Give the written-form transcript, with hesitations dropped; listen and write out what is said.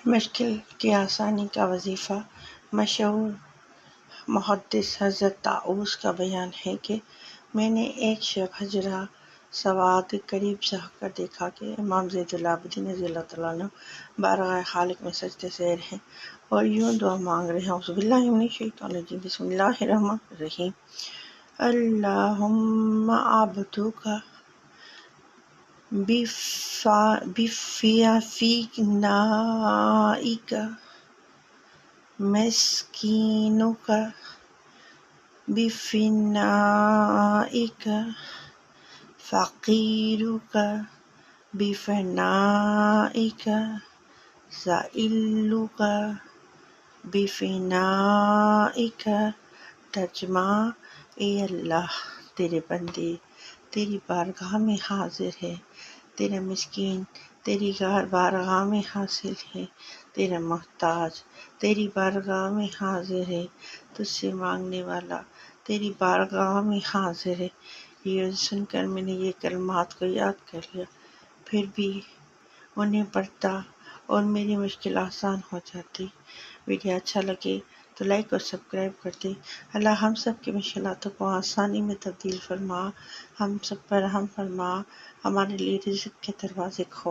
مشکل کی آسانی کا وظیفہ۔ مشہور محدث حضرت طاؤس کا بیان ہے کہ میں نے ایک شب حجرہ سواد کے قریب جا کر دیکھا کہ امام زین العابدین رضی اللہ تعالیٰ عنہ بارگاہ خالق میں سجدے زیر ہیں اور یوں دعا مانگ رہے ہیں: اعوذ باللہ من الشیطان الرجیم، بسم اللہ الرحمن الرحیم، اللہم عبدک بفنائک مسکینک بفنائک فقیرک بفنائک سائلک بفنائک۔ ترجمہ: اے اللہ، تیرے بندے تیری بارگاہ میں حاضر ہے، تیرا مسکین تیری بارگاہ میں حاضر ہے، تیرا محتاج تیری بارگاہ میں حاضر ہے، تجھ سے مانگنے والا تیری بارگاہ میں حاضر ہے۔ یہ سن کر میں نے یہ کلمات کو یاد کر لیا، پھر بھی انہیں پڑھتا اور میری مشکل آسان ہو جاتی۔ ویڈیو اچھا لگے تو لائک اور سبسکرائب کر دیں۔ اللہ ہم سب کی مشکلاتوں کو آسانی میں تبدیل فرما، ہم سب پر رحم فرما، ہمارے لیے رزق کے دروازے کھول۔